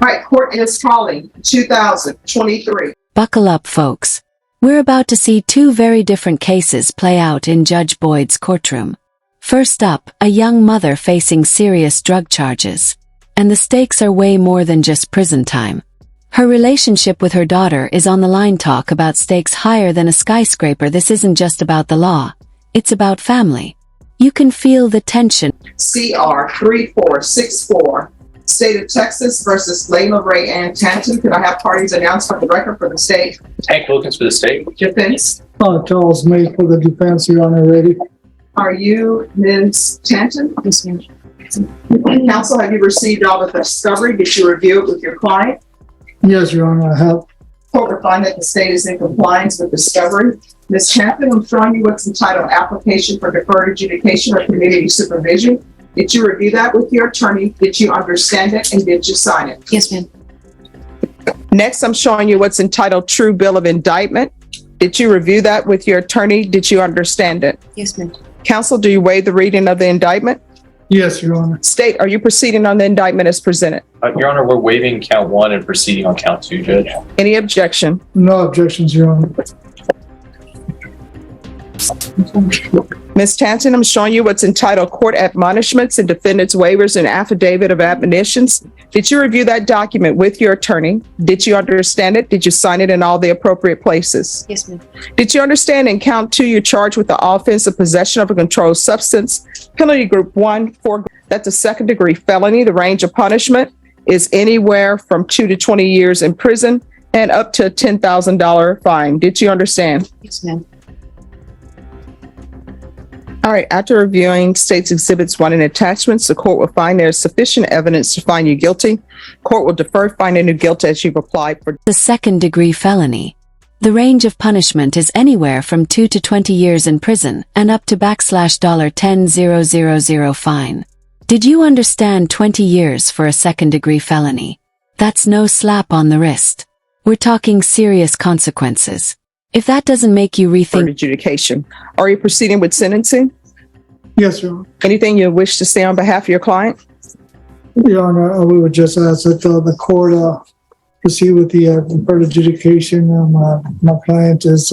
Right, court is calling 2023. Buckle up, folks. We're about to see two very different cases play out in Judge Boyd's courtroom. First up, a young mother facing serious drug charges. And the stakes are way more than just prison time. Her relationship with her daughter is on the line. Talk about stakes higher than a skyscraper. This isn't just about the law. It's about family. You can feel the tension. CR 3464. State of Texas versus Layla Ray Ann Tanton. Could I have parties announced for the record for the state? Hank Wilkins for the state. Defense. Charles May for the defense, Your Honor, ready. Are you Ms. Tanton? Yes, ma'am. Counsel, have you received all the discovery? Did you review it with your client? Yes, Your Honor, I have. Court will find that the state is in compliance with discovery. Ms. Tanton, I'm showing you what's entitled Application for Deferred Adjudication or Community Supervision. Did you review that with your attorney? Did you understand it and did you sign it? Yes, ma'am. Next, I'm showing you what's entitled True Bill of Indictment. Did you review that with your attorney? Did you understand it? Yes, ma'am. Counsel, do you waive the reading of the indictment? Yes, Your Honor. State, are you proceeding on the indictment as presented? Your Honor, we're waiving count 1 and proceeding on count 2, Judge. Any objection? No objections, Your Honor. Ms. Tanton, I'm showing you what's entitled Court Admonishments and Defendant's Waivers and Affidavit of Admonitions. Did you review that document with your attorney? Did you understand it? Did you sign it in all the appropriate places? Yes, ma'am. Did you understand in count 2 you're charged with the offense of possession of a controlled substance? Penalty group 1, that's a second-degree felony. The range of punishment is anywhere from 2 to 20 years in prison and up to a $10,000 fine. Did you understand? Yes, ma'am. All right, after reviewing State's Exhibits 1 and attachments, the court will find there is sufficient evidence to find you guilty. Court will defer finding you guilty as you've applied for The second-degree felony. The range of punishment is anywhere from 2 to 20 years in prison and up to $10,000 fine. Did you understand 20 years for a second-degree felony? That's no slap on the wrist. We're talking serious consequences. If that doesn't make you rethink adjudication. Are you proceeding with sentencing? Yes, Your Honor. Anything you wish to say on behalf of your client? Your Honor, we would just ask that the court proceed with the deferred adjudication. My client is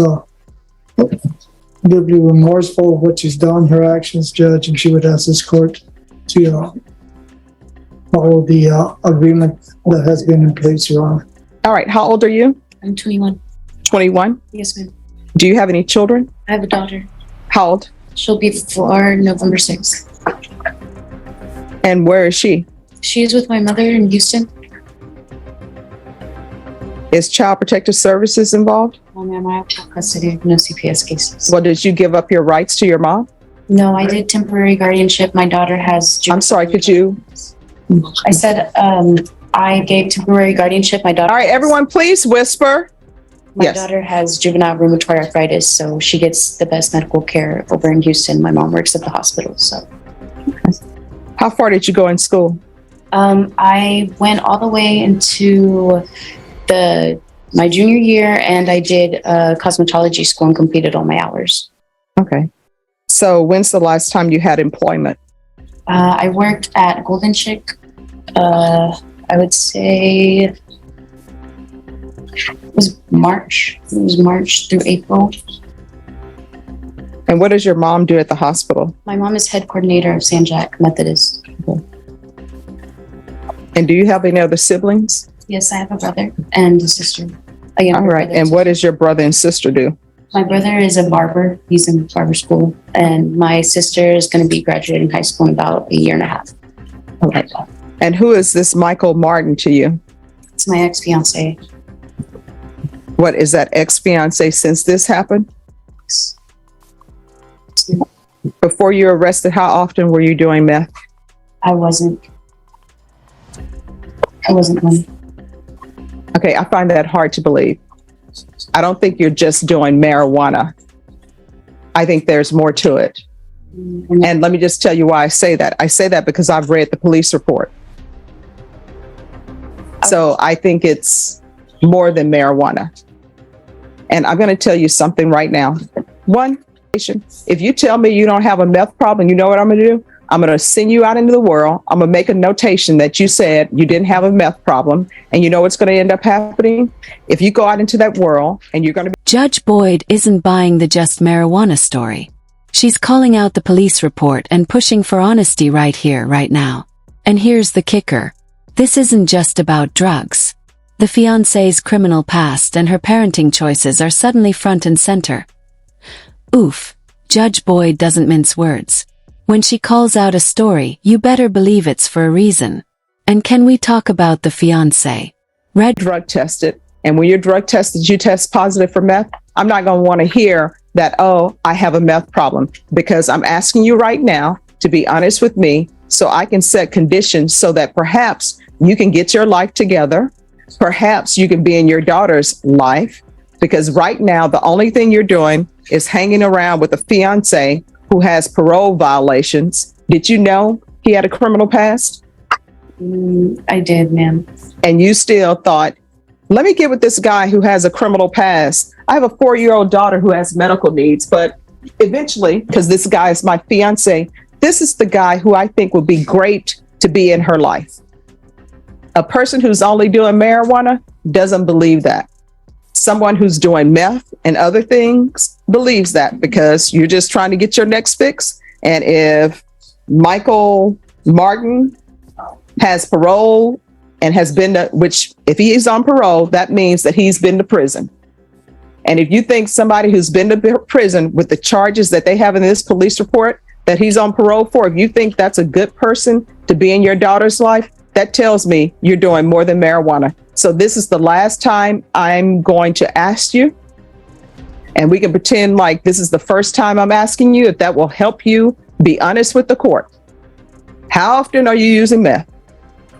deeply remorseful of what she's done, her actions, Judge, and she would ask this court to follow the agreement that has been in place, Your Honor. All right, how old are you? I'm 21. 21? Yes, ma'am. Do you have any children? I have a daughter. How old? She'll be 4 November 6th. And where is she? She is with my mother in Houston. Is Child Protective Services involved? Oh, ma'am, I have full custody, no CPS cases. Well, did you give up your rights to your mom? No, I did temporary guardianship. My daughter has. I'm sorry, could you? I said I gave temporary guardianship. My daughter. All right, everyone, please whisper. My Yes. daughter has juvenile rheumatoid arthritis, so she gets the best medical care over in Houston. My mom works at the hospital, so. How far did you go in school? I went all the way into my junior year, and I did cosmetology school and completed all my hours. Okay. So when's the last time you had employment? I worked at Golden Chick. I would say it was March. It was March through April. And what does your mom do at the hospital? My mom is head coordinator of San Jack Methodist. And do you have any other siblings? Yes, I have a brother and a sister. All right. And what does your brother and sister do? My brother is a barber. He's in barber school. And my sister is going to be graduating high school in about a year and a half. Okay. And who is this Michael Martin to you? It's my ex-fiance. What is that, ex-fiance since this happened? Before you were arrested, how often were you doing meth? I wasn't one. Okay, I find that hard to believe. I don't think you're just doing marijuana. I think there's more to it. And let me just tell you why I say that. I say that because I've read the police report. So I think it's more than marijuana. And I'm going to tell you something right now. One, if you tell me you don't have a meth problem, you know what I'm going to do? I'm going to send you out into the world. I'm going to make a notation that you said you didn't have a meth problem. And you know what's going to end up happening? If you go out into that world and you're going to be... Judge Boyd isn't buying the just marijuana story. She's calling out the police report and pushing for honesty right here, right now. And here's the kicker. This isn't just about drugs. The fiancé's criminal past and her parenting choices are suddenly front and center. Oof, Judge Boyd doesn't mince words. When she calls out a story, you better believe it's for a reason. And can we talk about the fiancé? drug tested, and when you're drug tested, you test positive for meth, I'm not going to want to hear that, oh, I have a meth problem, because I'm asking you right now to be honest with me so I can set conditions so that perhaps you can get your life together. Perhaps you can be in your daughter's life, because right now, the only thing you're doing is hanging around with a fiance who has parole violations. Did you know he had a criminal past? I did, ma'am. And you still thought, let me get with this guy who has a criminal past. I have a 4-year-old daughter who has medical needs, but eventually, because this guy is my fiance, this is the guy who I think would be great to be in her life. A person who's only doing marijuana doesn't believe that. Someone who's doing meth and other things believes that, because you're just trying to get your next fix. And if Michael Martin has parole and has been to, which if he is on parole, that means that he's been to prison. And if you think somebody who's been to prison with the charges that they have in this police report that he's on parole for, if you think that's a good person to be in your daughter's life, that tells me you're doing more than marijuana. So this is the last time I'm going to ask you, and we can pretend like this is the first time I'm asking you, if that will help you be honest with the court. How often are you using meth?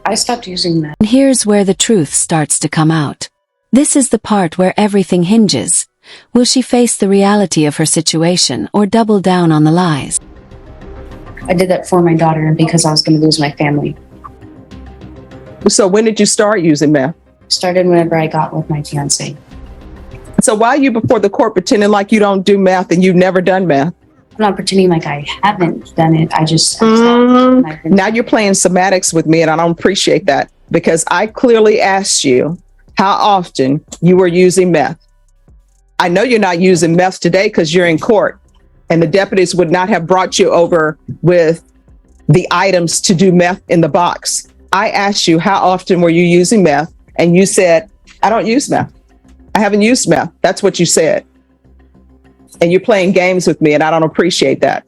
I stopped using that. And here's where the truth starts to come out. This is the part where everything hinges. Will she face the reality of her situation or double down on the lies? I did that for my daughter and because I was going to lose my family. So when did you start using meth? Started whenever I got with my fiance. So why are you before the court pretending like you don't do meth and you've never done meth? I'm not pretending like I haven't done it. I just Now you're playing semantics with me, and I don't appreciate that, because I clearly asked you how often you were using meth. I know you're not using meth today because you're in court, and the deputies would not have brought you over with the items to do meth in the box. I asked you how often were you using meth, and you said, I don't use meth. I haven't used meth. That's what you said. And you're playing games with me, and I don't appreciate that.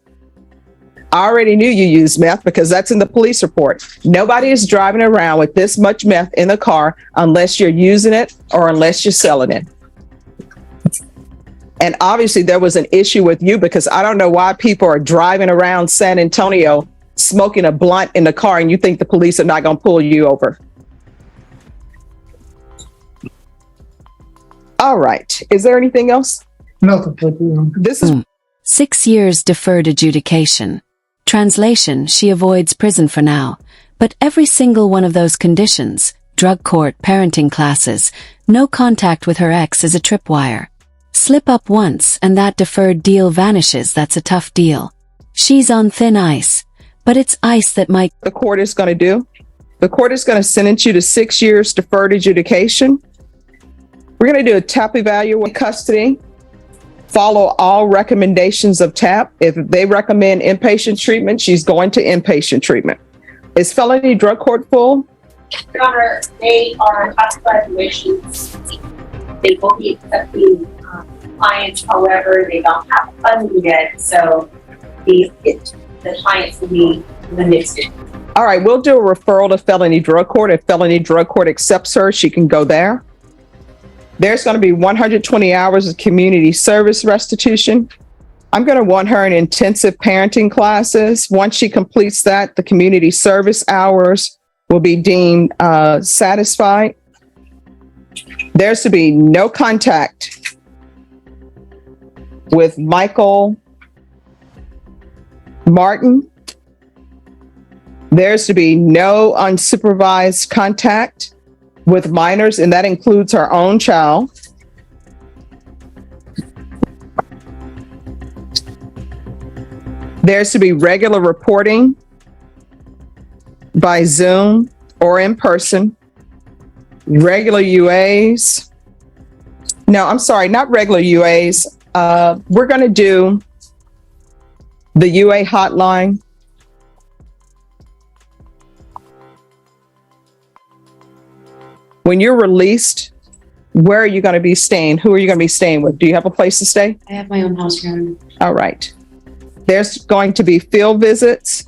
I already knew you used meth because that's in the police report. Nobody is driving around with this much meth in the car unless you're using it or unless you're selling it. And obviously there was an issue with you, because I don't know why people are driving around San Antonio smoking a blunt in the car and you think the police are not going to pull you over. All right. Is there anything else? Nothing. This is 6 years deferred adjudication. Translation, she avoids prison for now. But every single one of those conditions, drug court, parenting classes, no contact with her ex, is a tripwire. Slip up once and that deferred deal vanishes. That's a tough deal. She's on thin ice, but it's ice that might... the court is going to do. The court is going to sentence you to 6 years deferred adjudication. We're going to do a TAP evaluation, custody. Follow all recommendations of TAP. If they recommend inpatient treatment, she's going to inpatient treatment. Is felony drug court full? Your Honor, they are classified situations. They will be accepting clients, however, they don't have funding yet, so the clients will be limited. All right, we'll do a referral to felony drug court. If felony drug court accepts her, she can go there. There's going to be 120 hours of community service restitution. I'm going to want her in intensive parenting classes. Once she completes that, the community service hours will be deemed satisfied. There's to be no contact with Michael Martin. There's to be no unsupervised contact with minors, and that includes her own child. There's to be regular reporting by Zoom or in person. Regular UAs. No, I'm sorry, not regular UAs. We're going to do the UA hotline. When you're released, where are you going to be staying? Who are you going to be staying with? Do you have a place to stay? I have my own house here. All right. There's going to be field visits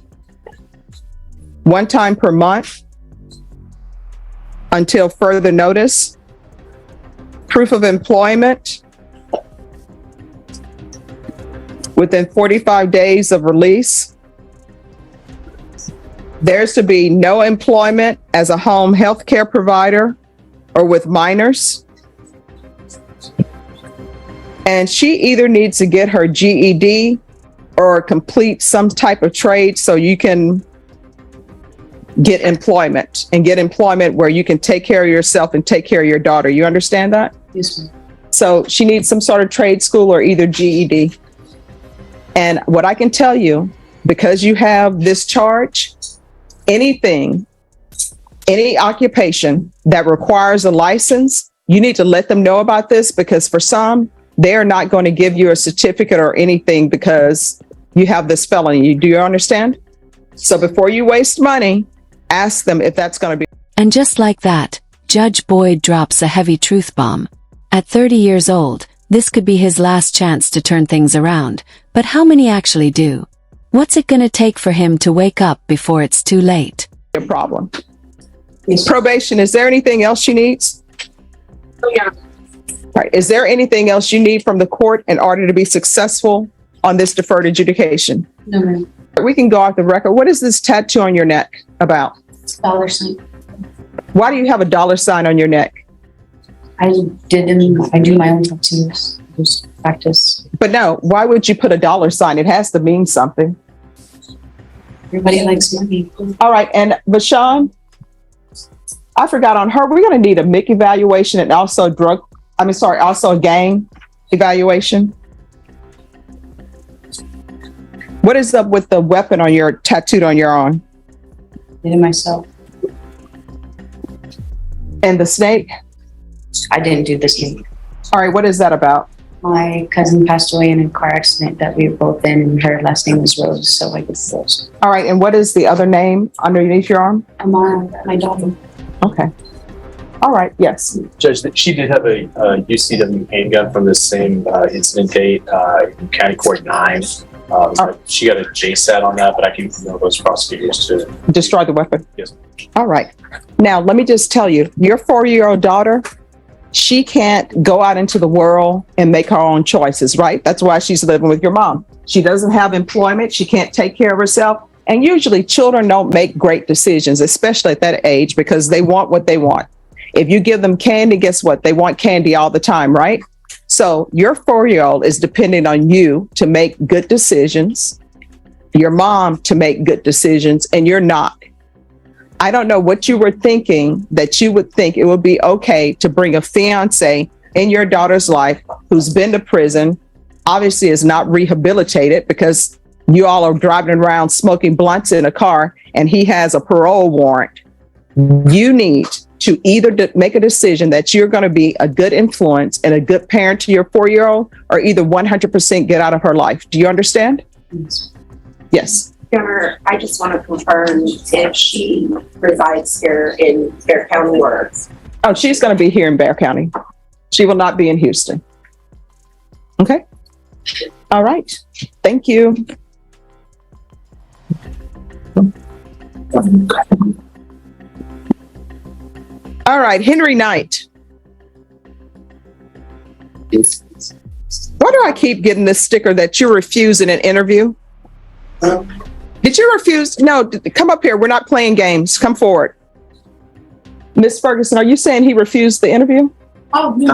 one time per month until further notice. Proof of employment within 45 days of release. There's to be no employment as a home health care provider or with minors. And she either needs to get her GED or complete some type of trade so you can get employment where you can take care of yourself and take care of your daughter. You understand that? Yes, ma'am. So she needs some sort of trade school or either GED. And what I can tell you, because you have this charge, any occupation that requires a license, you need to let them know about this, because for some, they're not going to give you a certificate or anything because you have this felony. Do you understand? So before you waste money, ask them if that's going to be. And just like that, Judge Boyd drops a heavy truth bomb. At 30 years old, this could be his last chance to turn things around, but how many actually do? What's it going to take for him to wake up before it's too late? A problem. Yes. Probation, is there anything else she needs? Oh, yeah. All right. Is there anything else you need from the court in order to be successful on this deferred adjudication? No, ma'am. We can go off the record. What is this tattoo on your neck about? It's $. Why do you have a $ on your neck? I do my own tattoos. Just practice. But no, why would you put a $? It has to mean something. Everybody likes money. All right. And Vashawn, I forgot on her. We're going to need a MIC evaluation and also also a gang evaluation. What is up with the weapon on your tattooed on your arm? Did it myself. And the snake? I didn't do this thing. All right. What is that about? My cousin passed away in a car accident that we were both in, and her last name was Rose, so I guess Rose. All right. And what is the other name underneath your arm? My daughter. Okay. All right. Yes. Judge, she did have a UCW handgun from the same incident date in County Court 9. She got a JSAT on that, but I can email those prosecutors to Destroy the weapon. Yes. All right. Now, let me just tell you, your 4-year-old daughter, she can't go out into the world and make her own choices, right? That's why she's living with your mom. She doesn't have employment. She can't take care of herself. And usually children don't make great decisions, especially at that age, because they want what they want. If you give them candy, guess what? They want candy all the time, right? So your 4-year-old is depending on you to make good decisions, your mom to make good decisions, and you're not. I don't know what you were thinking that you would think it would be okay to bring a fiance in your daughter's life who's been to prison, obviously is not rehabilitated because you all are driving around smoking blunts in a car and he has a parole warrant. You need to either make a decision that you're going to be a good influence and a good parent to your 4-year-old, or either 100% get out of her life. Do you understand? Yes. Yes. Governor, I just want to confirm if she resides here in Bear County or. Oh, she's going to be here in Bear County. She will not be in Houston. Okay. All right. Thank you. All right, Henry Knight. Why do I keep getting this sticker that you refuse in an interview? Did you refuse? No, come up here. We're not playing games. Come forward. Miss Ferguson, are you saying he refused the interview? Oh, yeah.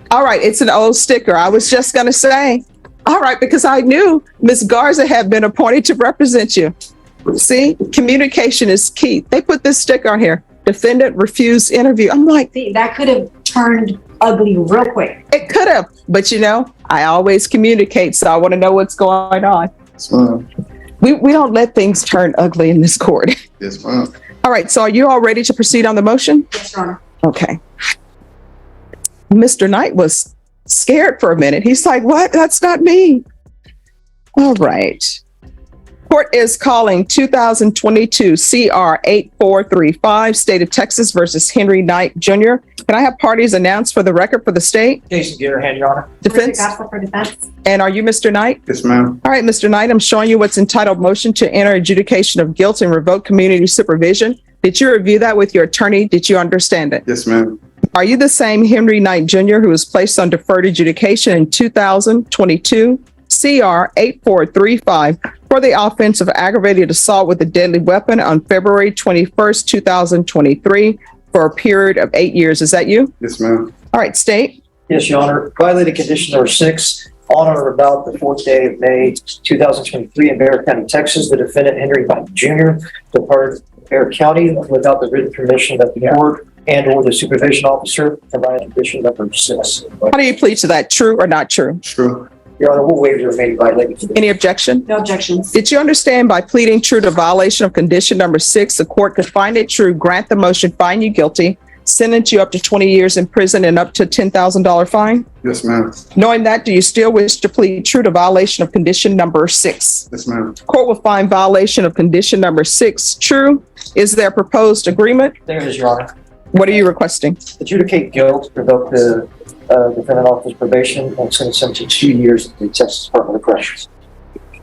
All right, it's an old sticker. I was just going to say. All right, because I knew Miss Garza had been appointed to represent you. See, communication is key. They put this sticker on here. Defendant refused interview. I'm like, that could have turned ugly real quick. it could have, but I always communicate, so I want to know what's going on. We don't let things turn ugly in this court. Yes, ma'am. All right, so are you all ready to proceed on the motion? Yes, Your Honor. Okay. Mr. Knight was scared for a minute. He's like, what? That's not me. All right. Court is calling 2022 CR 8435, State of Texas versus Henry Knight Jr. Can I have parties announced for the record for the state? Jason Garahan, Your Honor. Defense? Gospel for defense. And are you Mr. Knight? Yes, ma'am. All right, Mr. Knight, I'm showing you what's entitled Motion to Enter Adjudication of Guilt and Revoke Community Supervision. Did you review that with your attorney? Did you understand it? Yes, ma'am. Are you the same Henry Knight Jr. who was placed on deferred adjudication in 2022 CR 8435 for the offense of aggravated assault with a deadly weapon on February 21st, 2023 for a period of 8 years? Is that you? Yes, ma'am. All right, state. Yes, Your Honor. Violated condition number 6, on or about the 4th day of May, 2023 in Bexar County, Texas. The defendant, Henry Knight Jr., departed Bexar County without the written permission of the court and or the supervision officer, and violated condition number 6. How do you plead to that? True or not true? True. Your Honor, we'll waive the remaining violated condition. Any objection? No objections. Did you understand by pleading true to violation of condition number 6, the court could find it true, grant the motion, find you guilty, sentence you up to 20 years in prison and up to $10,000 fine? Yes, ma'am. Knowing that, do you still wish to plead true to violation of condition number 6? Yes, ma'am. Court will find violation of condition number 6 true. Is there a proposed agreement? There it is, Your Honor. What are you requesting? Adjudicate guilt, revoke the defendant off his probation, and sentence him to 2 years at the Texas Department of Corrections.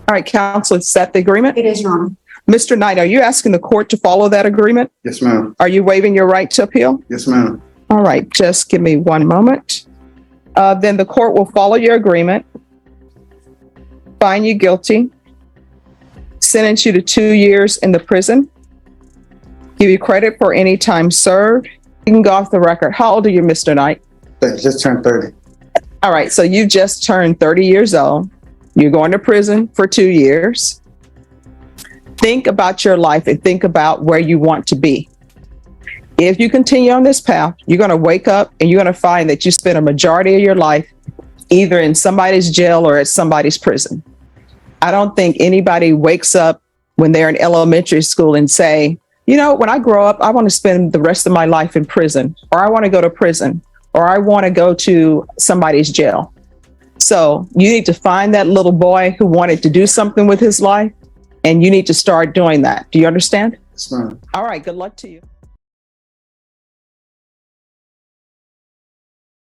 All right, counsel, is that the agreement? It is, Your Honor. Mr. Knight, are you asking the court to follow that agreement? Yes, ma'am. Are you waiving your right to appeal? Yes, ma'am. All right, just give me one moment. Then the court will follow your agreement, find you guilty, sentence you to 2 years in the prison, give you credit for any time served. You can go off the record. How old are you, Mr. Knight? I just turned 30. All right, so you just turned 30 years old. You're going to prison for 2 years. Think about your life and think about where you want to be. If you continue on this path, you're going to wake up and you're going to find that you spent a majority of your life either in somebody's jail or at somebody's prison. I don't think anybody wakes up when they're in elementary school and say, you know, when I grow up, I want to spend the rest of my life in prison, or I want to go to prison, or I want to go to somebody's jail. So you need to find that little boy who wanted to do something with his life, and you need to start doing that. Do you understand? Yes, ma'am. All right, good luck to you.